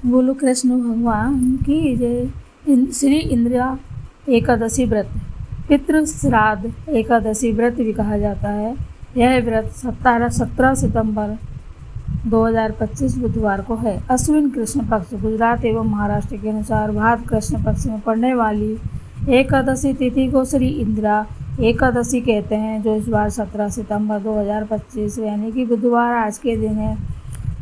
बोलो कृष्ण भगवान की जय। श्री इंदिरा एकादशी व्रत पितृ श्राद्ध एकादशी व्रत भी कहा जाता है। यह व्रत 17 सितंबर 2025 बुधवार को है। अश्विन कृष्ण पक्ष गुजरात एवं महाराष्ट्र के अनुसार भाद्र कृष्ण पक्ष में पड़ने वाली एकादशी तिथि को श्री इंदिरा एकादशी कहते हैं, जो इस बार 17 सितंबर 2025 यानी कि बुधवार आज के दिन है।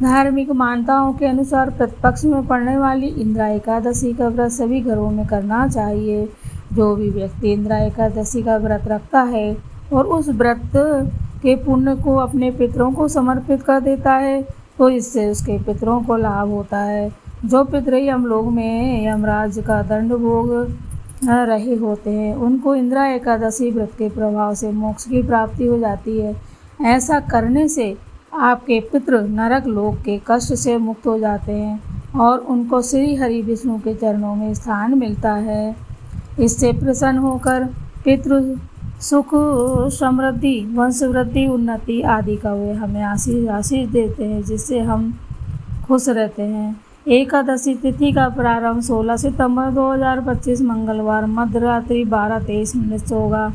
धार्मिक मान्यताओं के अनुसार प्रतिपक्ष में पड़ने वाली इंदिरा एकादशी का व्रत सभी घरों में करना चाहिए। जो भी व्यक्ति इंदिरा एकादशी का व्रत रखता है और उस व्रत के पुण्य को अपने पितरों को समर्पित कर देता है, तो इससे उसके पितरों को लाभ होता है। जो पितर यमलोक में यमराज का दंड भोग रहे होते हैं, उनको इंदिरा एकादशी व्रत के प्रभाव से मोक्ष की प्राप्ति हो जाती है। ऐसा करने से आपके पितृ नरक लोक के कष्ट से मुक्त हो जाते हैं और उनको श्री हरि विष्णु के चरणों में स्थान मिलता है। इससे प्रसन्न होकर पितृ सुख, समृद्धि, वंशवृद्धि, उन्नति आदि का वे हमें आशीष देते हैं, जिससे हम खुश रहते हैं। एकादशी तिथि का प्रारंभ 16 सितंबर 2025 मंगलवार मध्यरात्रि 12:23 से होगा।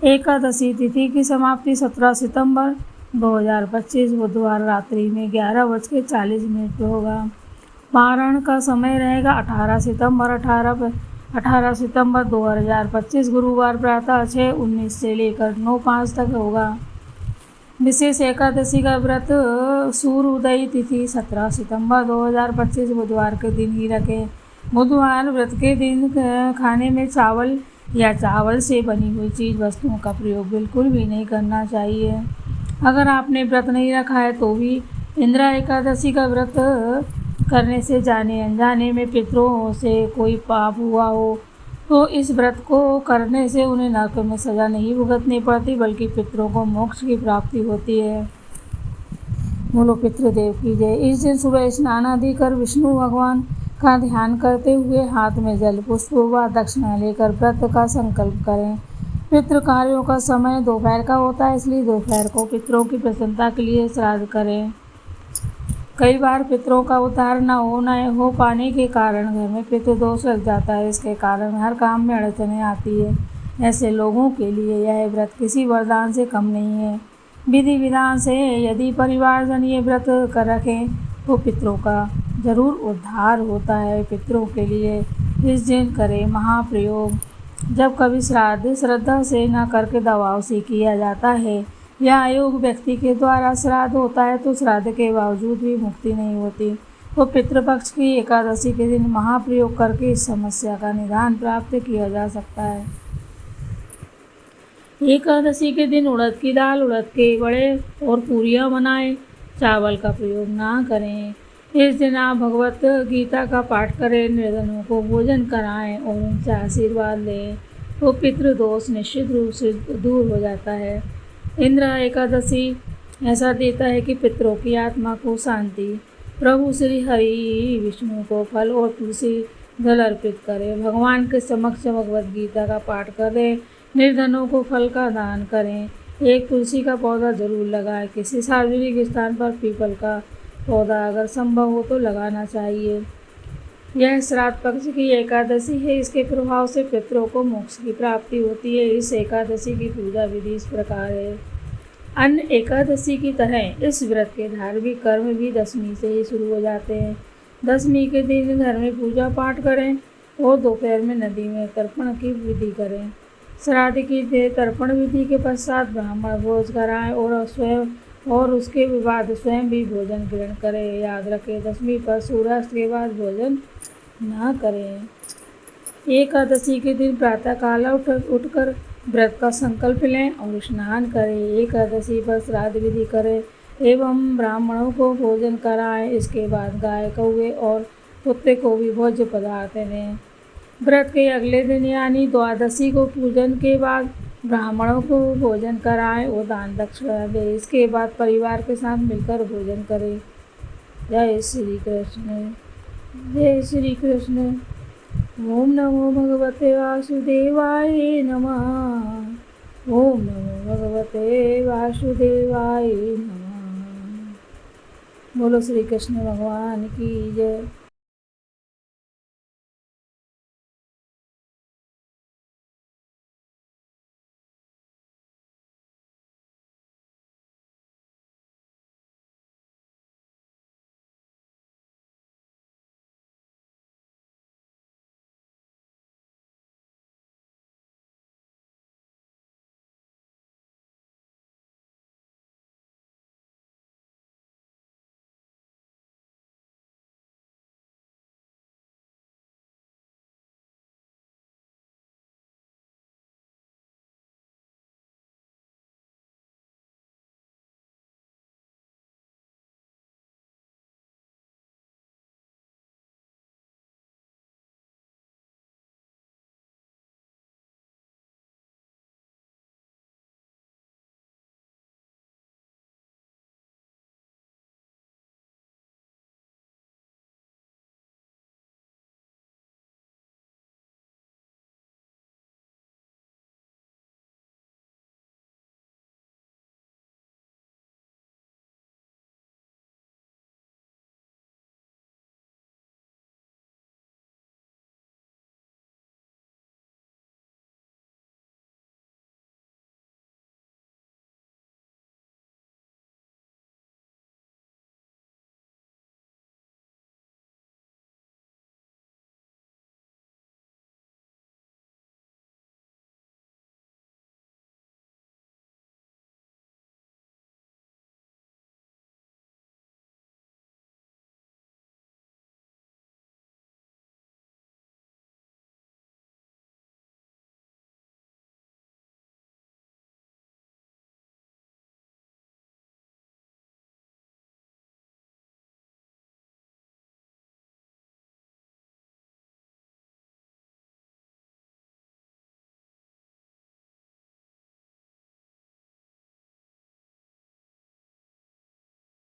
एकादशी तिथि की समाप्ति 17 सितंबर 2025 बुधवार रात्रि में 11:40 पर होगा। पारण का समय रहेगा 18 सितंबर 2025 गुरुवार प्रातः 6:19 से लेकर 9:05 तक होगा। विशेष एकादशी का व्रत सूर्योदय तिथि 17 सितंबर 2025 बुधवार के दिन ही रखें। बुधवार व्रत के दिन खाने में चावल या चावल से बनी हुई चीज़ वस्तुओं का प्रयोग बिल्कुल भी नहीं करना चाहिए। अगर आपने व्रत नहीं रखा है तो भी इंदिरा एकादशी का व्रत करने से जाने अनजाने में पितरों से कोई पाप हुआ हो तो इस व्रत को करने से उन्हें नरक में सज़ा नहीं भुगतनी पड़ती, बल्कि पितरों को मोक्ष की प्राप्ति होती है। बोलो पितृदेव की जय। इस दिन सुबह स्नान आदि कर विष्णु भगवान का ध्यान करते हुए हाथ में जल पुष्प व दक्षिणा लेकर व्रत का संकल्प करें। पितृ कार्यों का समय दोपहर का होता है, इसलिए दोपहर को पितरों की प्रसन्नता के लिए श्राद्ध करें। कई बार पितरों का उद्धार न हो पाने के कारण घर में पितृदोष लग जाता है। इसके कारण हर काम में अड़चनें आती है। ऐसे लोगों के लिए यह व्रत किसी वरदान से कम नहीं है। विधि विधान से यदि परिवारजन ये व्रत कर रखें तो पितरों का जरूर उद्धार होता है। पितरों के लिए इस दिन करें महाप्रयोग। जब कभी श्राद्ध श्रद्धा से न करके दबाव से किया जाता है या अयोग्य व्यक्ति के द्वारा श्राद्ध होता है तो श्राद्ध के बावजूद भी मुक्ति नहीं होती, तो पितृपक्ष की एकादशी के दिन महाप्रयोग करके इस समस्या का निदान प्राप्त किया जा सकता है। एकादशी के दिन उड़द की दाल, उड़द के बड़े और पूरियाँ बनाएं। चावल का प्रयोग ना करें। इस दिन आप भगवत गीता का पाठ करें, निर्धनों को भोजन कराएं और उनसे आशीर्वाद लें, तो पितृदोष निश्चित रूप से दूर हो जाता है। इंदिरा एकादशी ऐसा देता है कि पितरों की आत्मा को शांति। प्रभु श्री हरि विष्णु को फल और तुलसी जल अर्पित करें। भगवान के समक्ष भगवत गीता का पाठ करें। निर्धनों को फल का दान करें। एक तुलसी का पौधा जरूर लगाएं। किसी सार्वजनिक स्थान पर पीपल का पौधा अगर संभव हो तो लगाना चाहिए। यह श्राद्ध पक्ष की एकादशी है। इसके प्रभाव से पितरों को मोक्ष की प्राप्ति होती है। इस एकादशी की पूजा विधि इस प्रकार है। अन्य एकादशी की तरह इस व्रत के धार्मिक कर्म भी दशमी से ही शुरू हो जाते हैं। दशमी के दिन घर में पूजा पाठ करें और दोपहर में नदी में तर्पण की विधि करें। श्राद्ध की तर्पण विधि के पश्चात ब्राह्मण भोज कराएं और उसके बाद स्वयं भी भोजन ग्रहण करें। याद रखें, दशमी पर सूर्यास्त के बाद भोजन ना करें। एकादशी के दिन प्रातःकाल उठकर व्रत का संकल्प लें और स्नान करें। एकादशी पर श्राद्ध विधि करें एवं ब्राह्मणों को भोजन कराएं। इसके बाद गाय, कौवे और कुत्ते को भी भोज्य पदार्थ दें। व्रत के अगले दिन यानी द्वादशी को पूजन के बाद ब्राह्मणों को भोजन कराएं और दान दक्षिणा दें। इसके बाद परिवार के साथ मिलकर भोजन करें। जय श्री कृष्ण, जय श्री कृष्ण। ओम नमो भगवते वासुदेवाय नमः। ओम नमो भगवते वासुदेवाय नमः। बोलो श्री कृष्ण भगवान की जय।